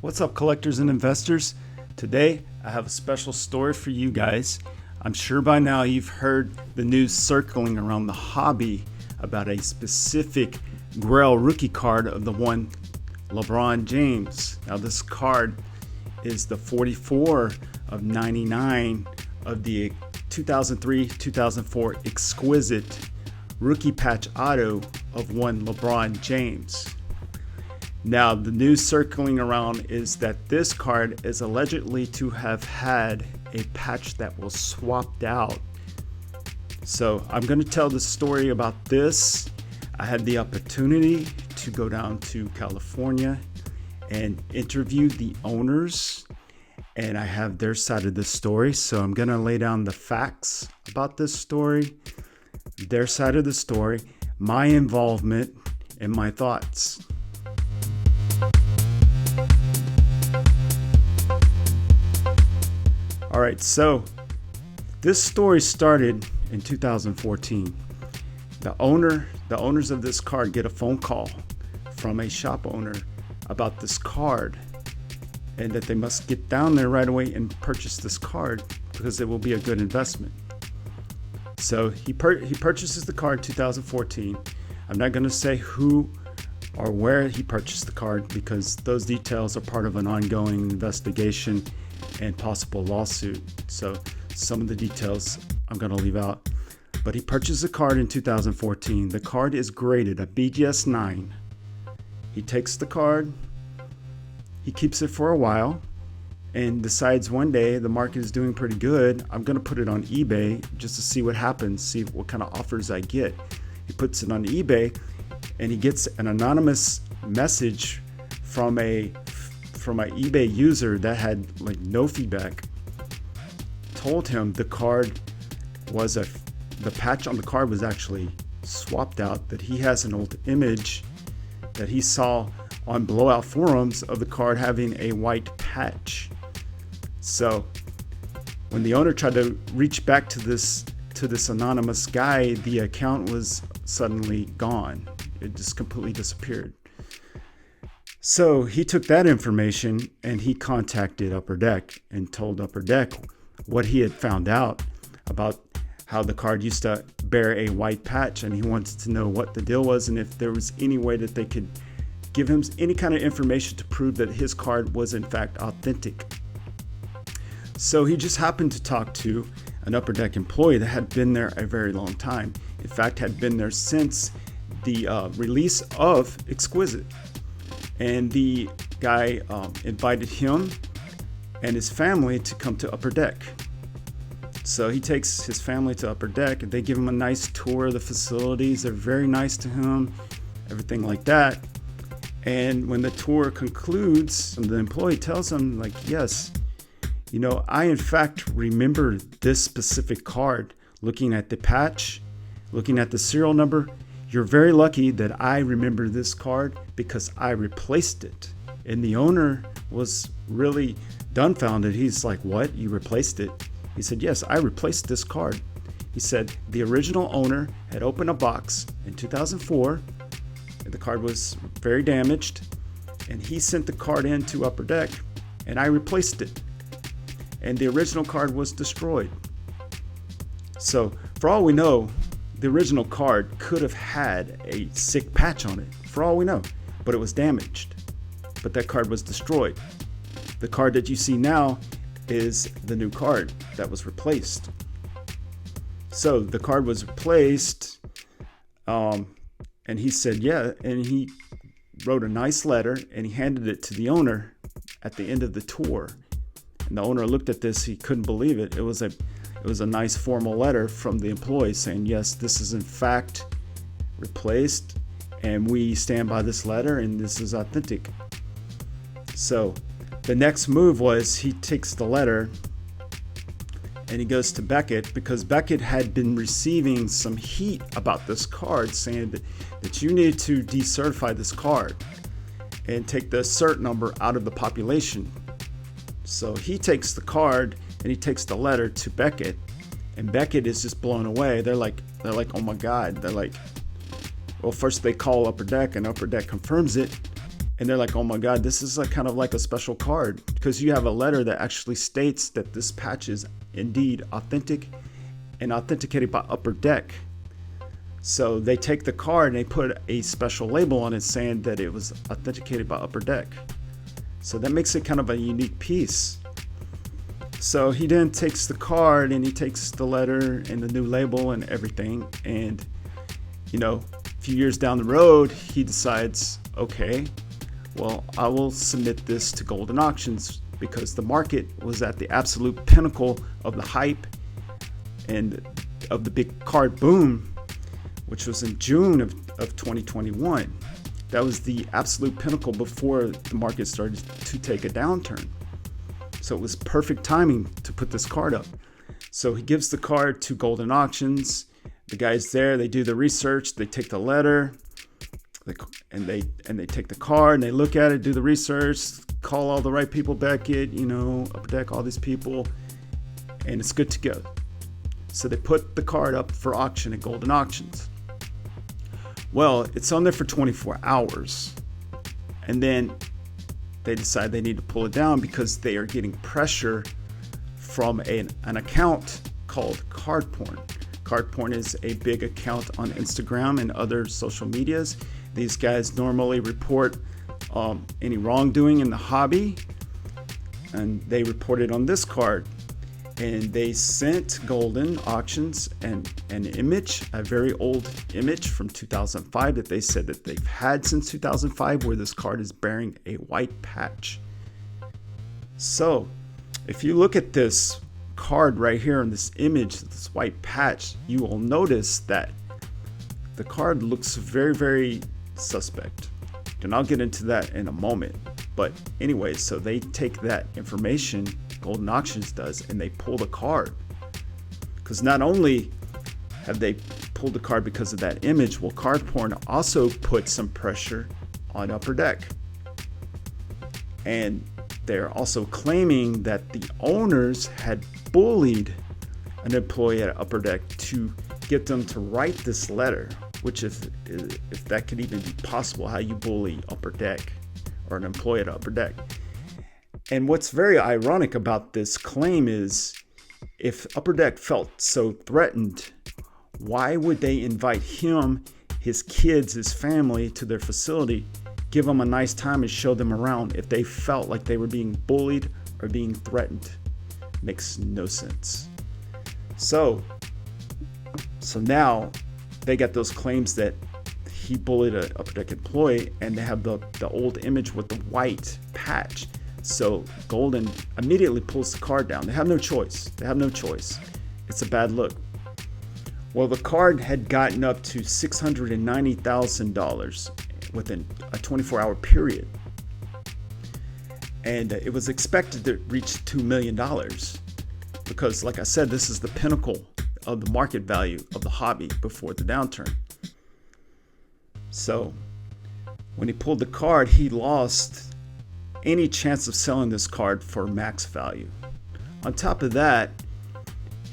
What's up, collectors and investors? Today, I have a special story for you guys. I'm sure by now you've heard the news circling around the hobby about a specific Grail rookie card of the one LeBron James. Now, this card is the 44 of 99 of the 2003-2004 Exquisite rookie patch auto of one LeBron James. Now, the news circling around is that this card is allegedly to have had a patch that was swapped out. So I'm going to tell the story about this. I had the opportunity to go down to California and interview the owners, and I have their side of the story. So I'm going to lay down the facts about this story, their side of the story, my involvement, and my thoughts. All right, so this story started in 2014. The owners of this card get a phone call from a shop owner about this card, and that they must get down there right away and purchase this card because it will be a good investment. So he purchases the card 2014. I'm not going to say who or where he purchased the card because those details are part of an ongoing investigation and possible lawsuit. So some of the details I'm going to leave out. But he purchased the card in 2014. The card is graded a BGS 9. He takes the card, he keeps it for a while, and decides one day the market is doing pretty good. I'm going to put it on eBay just to see what happens, see what kind of offers I get. He puts it on eBay, and he gets an anonymous message from an eBay user that had like no feedback. Told him the card was the patch on the card was actually swapped out, that he has an old image that he saw on blowout forums of the card having a white patch. So when the owner tried to reach back to this anonymous guy, the account was suddenly gone. It just completely disappeared. So he took that information and he contacted Upper Deck and told Upper Deck what he had found out about how the card used to bear a white patch, and he wanted to know what the deal was and if there was any way that they could give him any kind of information to prove that his card was in fact authentic. So he just happened to talk to an Upper Deck employee that had been there a very long time. In fact, had been there since the release of Exquisite. And the guy invited him and his family to come to Upper Deck. So he takes his family to Upper Deck, and they give him a nice tour of the facilities. They're very nice to him, everything like that. And when the tour concludes, the employee tells him, like, yes, I in fact remember this specific card. Looking at the patch, looking at the serial number, you're very lucky that I remember this card because I replaced it. And the owner was really dumbfounded. He's like, what? You replaced it? He said, yes, I replaced this card. He said the original owner had opened a box in 2004. The card was very damaged, and he sent the card in to Upper Deck, and I replaced it. And the original card was destroyed. So for all we know, the original card could have had a sick patch on it, for all we know, but it was damaged. But that card was destroyed. The card that you see now is the new card that was replaced. So the card was replaced, and he said, yeah, and he wrote a nice letter and he handed it to the owner at the end of the tour. And the owner looked at this, he couldn't believe it. It was a nice formal letter from the employee saying, yes, this is in fact replaced, and we stand by this letter, and this is authentic. So the next move was he takes the letter and he goes to Beckett, because Beckett had been receiving some heat about this card, saying that you need to decertify this card and take the cert number out of the population. So he takes the card and he takes the letter to Beckett, and Beckett is just blown away. They're like, oh my God. They're like, well, first they call Upper Deck, and Upper Deck confirms it, And they're like, oh my God, this is kind of like a special card, because you have a letter that actually states that this patch is indeed authentic and authenticated by Upper Deck. So they take the card and they put a special label on it saying that it was authenticated by Upper Deck. So that makes it kind of a unique piece. So he then takes the card and he takes the letter and the new label and everything. And, a few years down the road, he decides, okay, well, I will submit this to Golden Auctions, because the market was at the absolute pinnacle of the hype and of the big card boom, which was in June of 2021. That was the absolute pinnacle before the market started to take a downturn. So it was perfect timing to put this card up. So he gives the card to Golden Auctions. The guys there, they do the research, they take the letter, and they take the card and they look at it, do the research, call all the right people back Upper Deck, all these people, and it's good to go. So they put the card up for auction at Golden Auctions. Well, it's on there for 24 hours. And then they decide they need to pull it down because they are getting pressure from an account called Card Porn. Card Porn is a big account on Instagram and other social medias. These guys normally report any wrongdoing in the hobby, and they reported on this card. And they sent Golden Auctions an image, a very old image from 2005 that they said that they've had since 2005, where this card is bearing a white patch. So if you look at this card right here in this image, this white patch, you will notice that the card looks very, very suspect. And I'll get into that in a moment. But anyway, so they take that information, Golden Auctions does, and they pull the card. Because not only have they pulled the card because of that image, well, Card Porn also put some pressure on Upper Deck. And they're also claiming that the owners had bullied an employee at Upper Deck to get them to write this letter, which if that could even be possible, how you bully Upper Deck or an employee at Upper Deck. And what's very ironic about this claim is, if Upper Deck felt so threatened, why would they invite him, his kids, his family to their facility, give them a nice time and show them around if they felt like they were being bullied or being threatened? Makes no sense. So now they got those claims that he bullied an Upper Deck employee, and they have the old image with the white patch. So Golden immediately pulls the card down. They have no choice. It's a bad look. Well, the card had gotten up to $690,000 within a 24-hour period. And it was expected to reach $2 million because, like I said, this is the pinnacle of the market value of the hobby before the downturn. So when he pulled the card, he lost any chance of selling this card for max value. On top of that,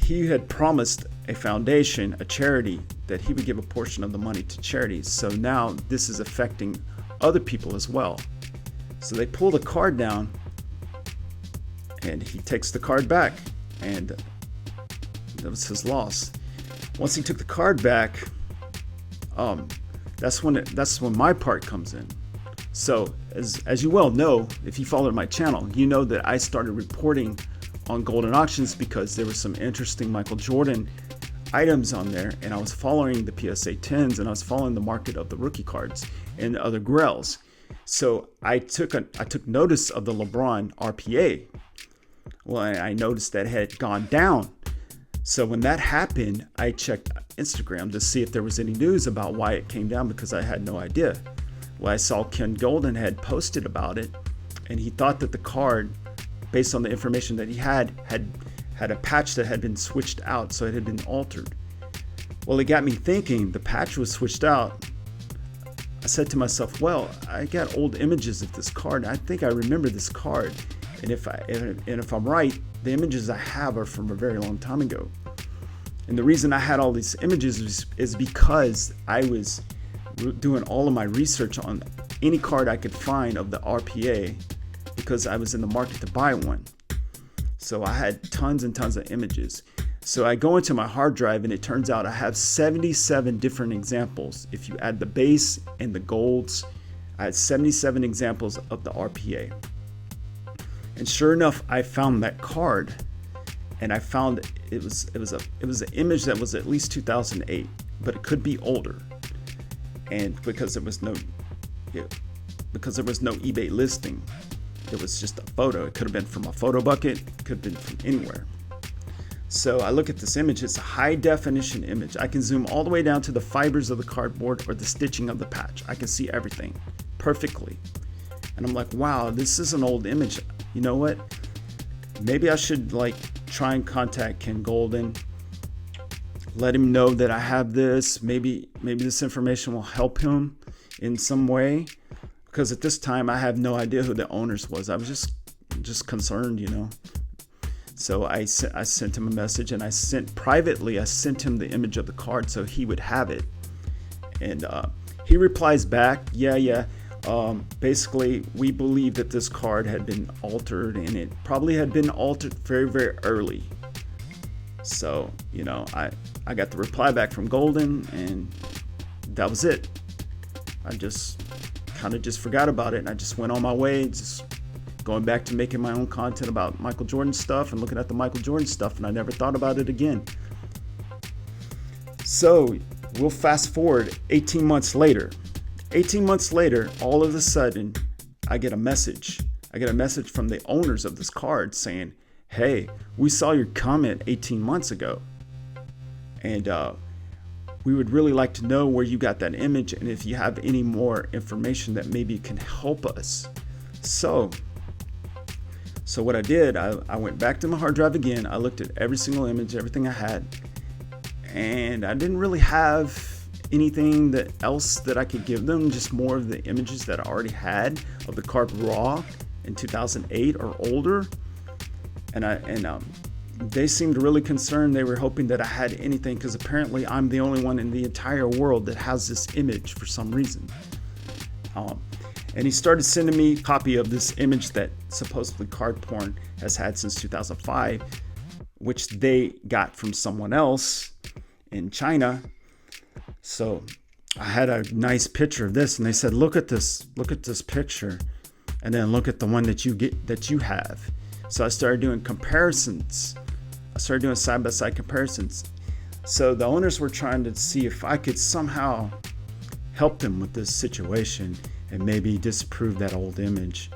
he had promised a foundation, a charity, that he would give a portion of the money to charities. So now this is affecting other people as well. So they pull the card down and he takes the card back, and that was his loss. Once he took the card back, that's when my part comes in. So as you well know, if you followed my channel, you know that I started reporting on Golden Auctions because there were some interesting Michael Jordan items on there, and I was following the PSA 10s, and I was following the market of the rookie cards and other grails. So I took notice of the LeBron RPA. Well, I noticed that it had gone down. So when that happened, I checked Instagram to see if there was any news about why it came down, because I had no idea. Well, I saw Ken Golden had posted about it, and he thought that the card, based on the information that he had a patch that had been switched out, so it had been altered. Well, it got me thinking. The patch was switched out. I said to myself, well, I got old images of this card. I think I remember this card, and if I'm right, the images I have are from a very long time ago. And the reason I had all these images is because I was doing all of my research on any card I could find of the RPA because I was in the market to buy one. So I had tons and tons of images. So I go into my hard drive and it turns out I have 77 different examples. If you add the base and the golds, I had 77 examples of the RPA. And sure enough, I found that card, and I found it was an image that was at least 2008, but it could be older. And because there was no eBay listing, it was just a photo. It could have been from a photo bucket, it could have been from anywhere. So I look at this image, it's a high definition image. I can zoom all the way down to the fibers of the cardboard or the stitching of the patch. I can see everything perfectly. And I'm like, wow, this is an old image. You know what? Maybe I should try and contact Ken Golden, let him know that I have this. Maybe this information will help him in some way. Because at this time I have no idea who the owners was. I was just concerned, So I sent him a message, and I sent him the image of the card so he would have it. And he replies back, yeah. Basically, we believe that this card had been altered, and it probably had been altered very, very early. So, I got the reply back from Golden, and that was it. I just kind of forgot about it, and I just went on my way, just going back to making my own content about Michael Jordan stuff and looking at the Michael Jordan stuff, and I never thought about it again. So we'll fast forward 18 months later. 18 months later, all of a sudden, I get a message. I get a message from the owners of this card saying, hey, we saw your comment 18 months ago, and we would really like to know where you got that image and if you have any more information that maybe can help us. So what I did, I went back to my hard drive again. I looked at every single image, everything I had, and I didn't really have anything else that I could give them, just more of the images that I already had of the card raw in 2008 or older. And they seemed really concerned. They were hoping that I had anything, because apparently I'm the only one in the entire world that has this image for some reason. And he started sending me a copy of this image that supposedly Card Porn has had since 2005, which they got from someone else in China. So I had a nice picture of this, and they said, look at this picture, and then look at the one that you have. So I started doing comparisons. I started doing side-by-side comparisons. So the owners were trying to see if I could somehow help them with this situation and maybe disprove that old image.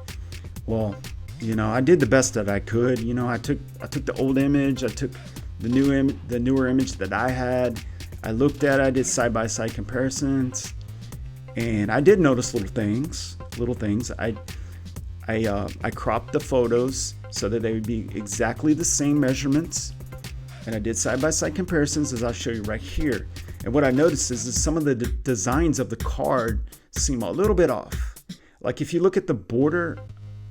Well, I did the best that I could. I took the old image, I took the newer image that I had. I looked at it, I did side-by-side comparisons, and I did notice little things. I cropped the photos so that they would be exactly the same measurements, and I did side-by-side comparisons, as I'll show you right here. And what I noticed is that some of the designs of the card seem a little bit off. Like if you look at the border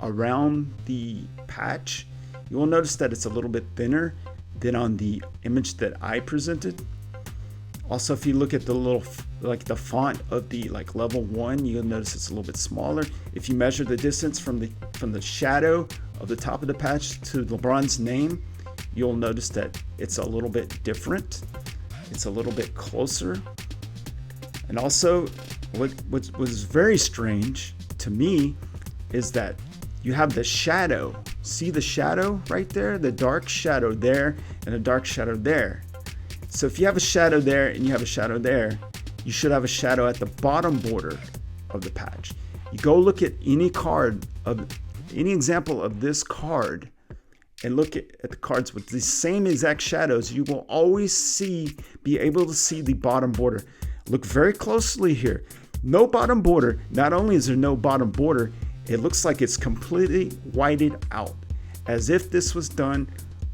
around the patch, you will notice that it's a little bit thinner than on the image that I presented. Also, if you look at the font of the level 1, you'll notice it's a little bit smaller. If you measure the distance from the shadow of the top of the patch to LeBron's name, you'll notice that it's a little bit different. It's a little bit closer. And also, what was very strange to me is that you have the shadow. See the shadow right there? The dark shadow there and a dark shadow there. So if you have a shadow there and you have a shadow there, you should have a shadow at the bottom border of the patch. You go look at any example of this card and look at the cards with the same exact shadows, you will always be able to see the bottom border. Look very closely here. No bottom border. Not only is there no bottom border, it looks like it's completely whited out, as if this was done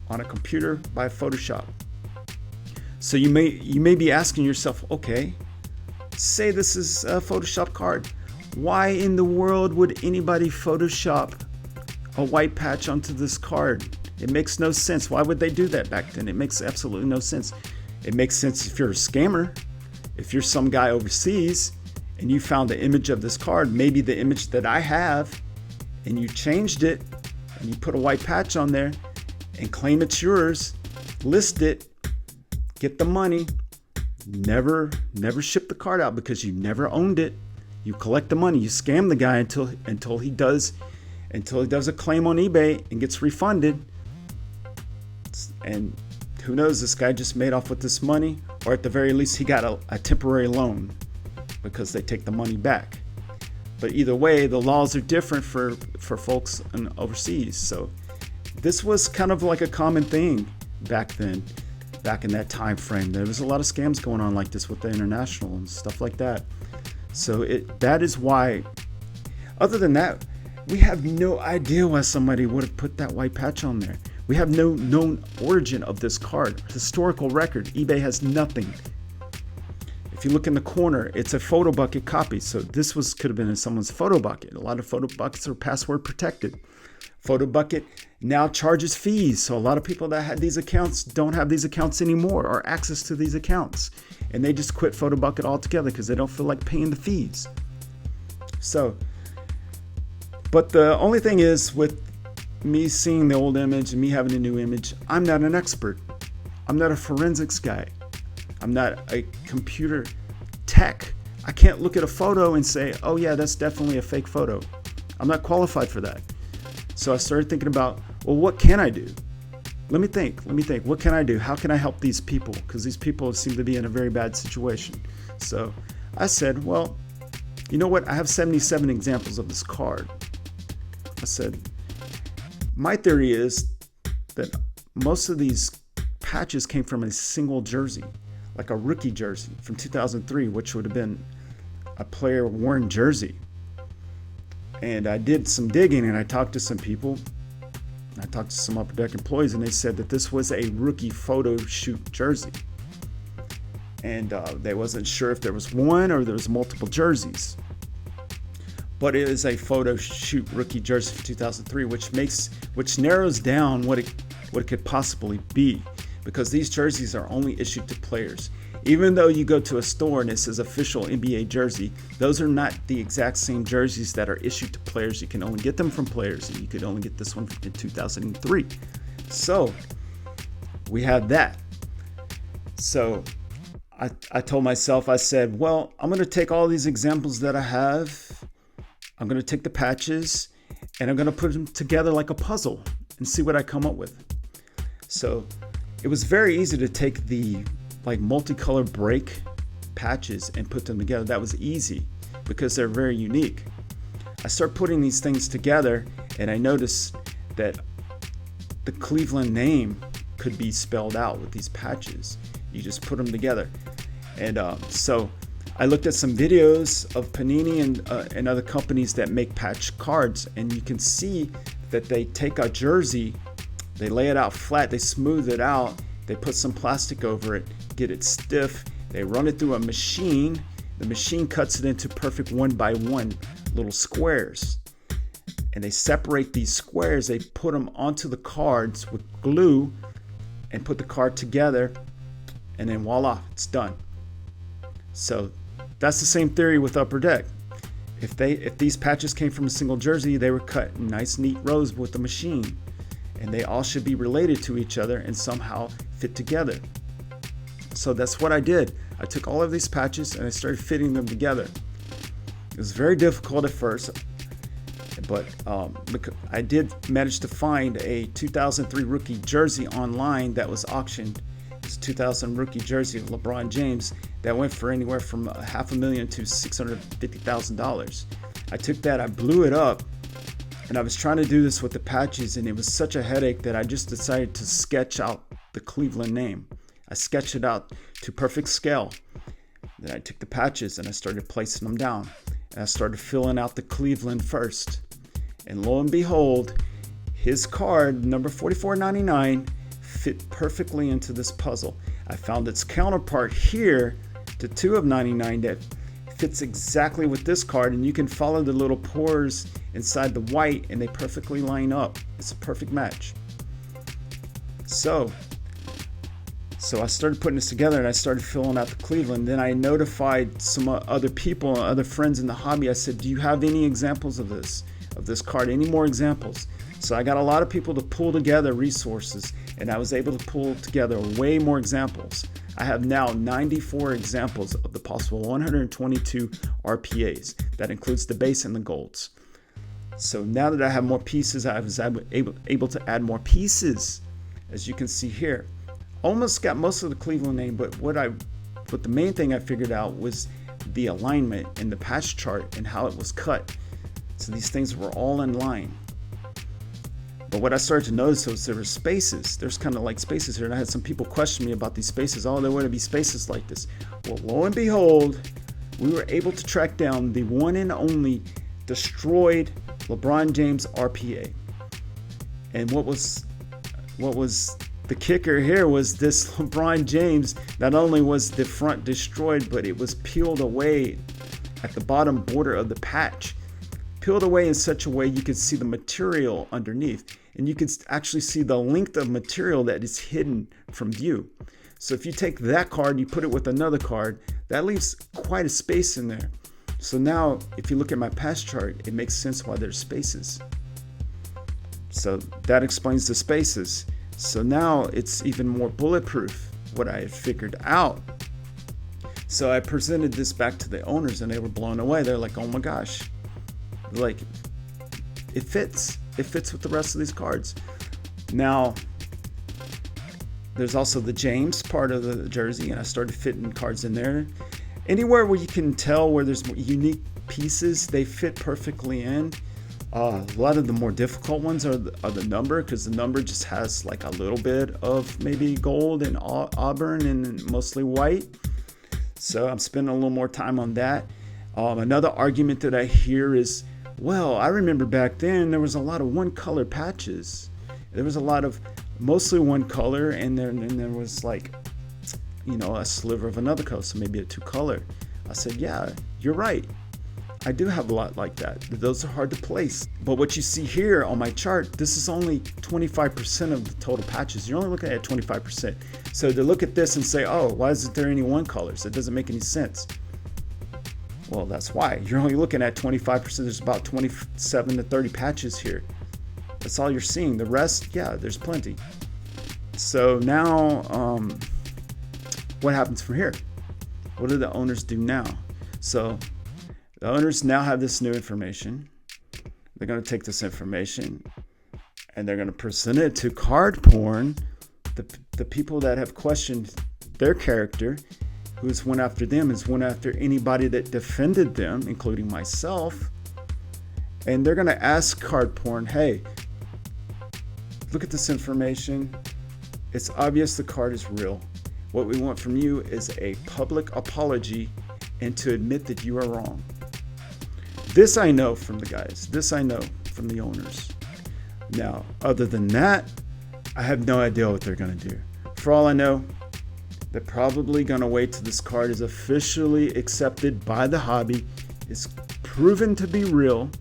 on a computer by Photoshop. So you may be asking yourself, okay, say this is a Photoshop card. Why in the world would anybody Photoshop a white patch onto this card? It makes no sense. Why would they do that back then? It makes absolutely no sense. It makes sense if you're a scammer, if you're some guy overseas and you found the image of this card, maybe the image that I have, and you changed it and you put a white patch on there and claim it's yours, list it, get the money, never ship the card out because you never owned it. You collect the money, you scam the guy until he does a claim on eBay and gets refunded. And who knows, this guy just made off with this money, or at the very least he got a temporary loan because they take the money back. But either way, the laws are different for folks overseas. So this was kind of like a common thing back then, back in that time frame. There was a lot of scams going on like this with the international and stuff like that. So that is why, other than that, we have no idea why somebody would have put that white patch on there. We have no known origin of this card, historical record. eBay has nothing. If you look in the corner, it's a photo bucket copy. So this could have been in someone's photo bucket. A lot of photo buckets are password protected. Photo bucket now charges fees. So a lot of people that had these accounts don't have these accounts anymore, or access to these accounts. And they just quit photo bucket altogether because they don't feel like paying the fees. So, but the only thing is, with me seeing the old image and me having a new image, I'm not an expert. I'm not a forensics guy. I'm not a computer tech. I can't look at a photo and say, oh yeah, that's definitely a fake photo. I'm not qualified for that. So I started thinking about, well, what can I do? Let me think. What can I do? How can I help these people? Because these people seem to be in a very bad situation. So I said, well, you know what? I have 77 examples of this card. I said, my theory is that most of these patches came from a single jersey, like a rookie jersey from 2003, which would have been a player worn jersey. And I did some digging and I talked to some people. I talked to some Upper Deck employees and they said that this was a rookie photo shoot jersey. And they wasn't sure if there was one or there was multiple jerseys. But it is a photo shoot rookie jersey for 2003, which narrows down what it could possibly be, because these jerseys are only issued to players. Even though you go to a store and it says official NBA jersey, those are not the exact same jerseys that are issued to players. You can only get them from players, and you could only get this one in 2003. So we have that. So I told myself, I said, well, I'm going to take all these examples that I have. I'm going to take the patches and I'm going to put them together like a puzzle and see what I come up with. So it was very easy to take the multicolor break patches and put them together. That was easy because they're very unique. I start putting these things together and I noticed that the Cleveland name could be spelled out with these patches. You just put them together. And so I looked at some videos of Panini and other companies that make patch cards, and you can see that they take a jersey, they lay it out flat, they smooth it out, they put some plastic over it, get it stiff, they run it through a machine, the machine cuts it into perfect 1x1 little squares, and they separate these squares, they put them onto the cards with glue and put the card together, and then voila, it's done. So that's the same theory with Upper Deck. If these patches came from a single jersey, they were cut in nice neat rows with the machine, and they all should be related to each other and somehow fit together. So that's what I did. I took all of these patches and I started fitting them together. It was very difficult at first, but I did manage to find a 2003 rookie jersey online that was auctioned. It's a 2000 rookie jersey of LeBron James that went for anywhere from $500,000 to $650,000. I took that, I blew it up, and I was trying to do this with the patches, and it was such a headache that I just decided to sketch out the Cleveland name. I sketched it out to perfect scale. Then I took the patches and I started placing them down. And I started filling out the Cleveland first. And lo and behold, his card, number 4499, fit perfectly into this puzzle. I found its counterpart here to 2 of 99 that fits exactly with this card, and you can follow the little pores inside the white and they perfectly line up. It's a perfect match. So So I started putting this together and I started filling out the Cleveland. Then I notified some other people, other friends in the hobby. I said, do you have any examples of this card? Any more examples? So I got a lot of people to pull together resources, and I was able to pull together way more examples. I have now 94 examples of the possible 122 RPAs. That includes the base and the golds. So now that I have more pieces, I was able to add more pieces, as you can see here. Almost got most of the Cleveland name, but what the main thing I figured out was the alignment in the patch chart and how it was cut. So these things were all in line. But what I started to notice was there were spaces. There's kind of like spaces here, and I had some people question me about these spaces. Oh, there wouldn't be spaces like this. Well, lo and behold, we were able to track down the one and only destroyed LeBron James RPA. And what was the kicker here was this LeBron James, not only was the front destroyed, but it was peeled away at the bottom border of the patch. Peeled away in such a way you could see the material underneath, and you could actually see the length of material that is hidden from view. So if you take that card, you put it with another card, that leaves quite a space in there. So now if you look at my patch chart, it makes sense why there's spaces. So that explains the spaces. So now it's even more bulletproof, what I had figured out. So I presented this back to the owners and they were blown away. They're like, oh my gosh. Like, it fits with the rest of these cards. Now there's also the James part of the jersey, and I started fitting cards in there. Anywhere where you can tell where there's unique pieces, they fit perfectly in. A lot of the more difficult ones are the number, because the number just has like a little bit of maybe gold and auburn and mostly white. So I'm spending a little more time on that. Another argument that I hear is, well, I remember back then there was a lot of one color patches. There was a lot of mostly one color, and then there was like, a sliver of another color, so maybe a two color. I said, yeah, you're right. I do have a lot like that. Those are hard to place. But what you see here on my chart, this is only 25% of the total patches. You're only looking at 25%. So to look at this and say, oh, why isn't there any one colors? It doesn't make any sense. Well, that's why. You're only looking at 25%. There's about 27 to 30 patches here. That's all you're seeing. The rest, yeah, there's plenty. So now, what happens from here? What do the owners do now? So the owners now have this new information. They're going to take this information and they're going to present it to card porn, the people that have questioned their character, who's went after them, has went after anybody that defended them, including myself. And they're going to ask card porn, hey, look at this information. It's obvious the card is real. What we want from you is a public apology and to admit that you are wrong. This I know from the guys. This I know from the owners. Now, other than that, I have no idea what they're going to do. For all I know, they're probably going to wait till this card is officially accepted by the hobby, is proven to be real.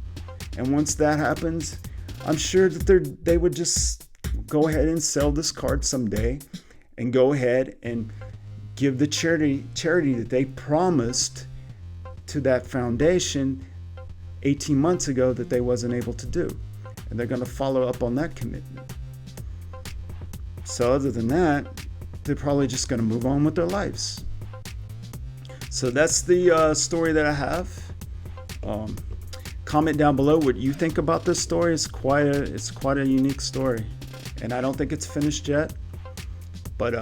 And once that happens, I'm sure that they would just go ahead and sell this card someday and go ahead and give the charity that they promised to that foundation 18 months ago that they wasn't able to do. And they're going to follow up on that commitment. So other than that, they're probably just going to move on with their lives. So that's the story that I have. Comment down below what you think about this story. It's quite a unique story, and I don't think it's finished yet. But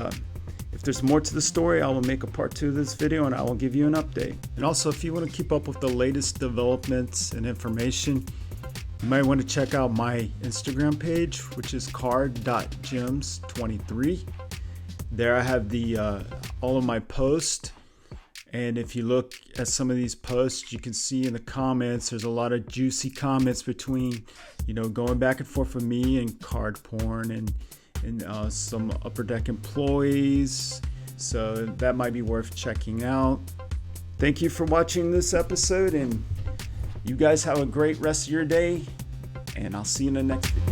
if there's more to the story, I will make a part 2 of this video and I will give you an update. And also, if you want to keep up with the latest developments and information, you might want to check out my Instagram page, which is card.gems23. There I have all of my posts. And if you look at some of these posts, you can see in the comments, there's a lot of juicy comments between, going back and forth with me and card porn and some Upper Deck employees. So that might be worth checking out. Thank you for watching this episode, and you guys have a great rest of your day, and I'll see you in the next video.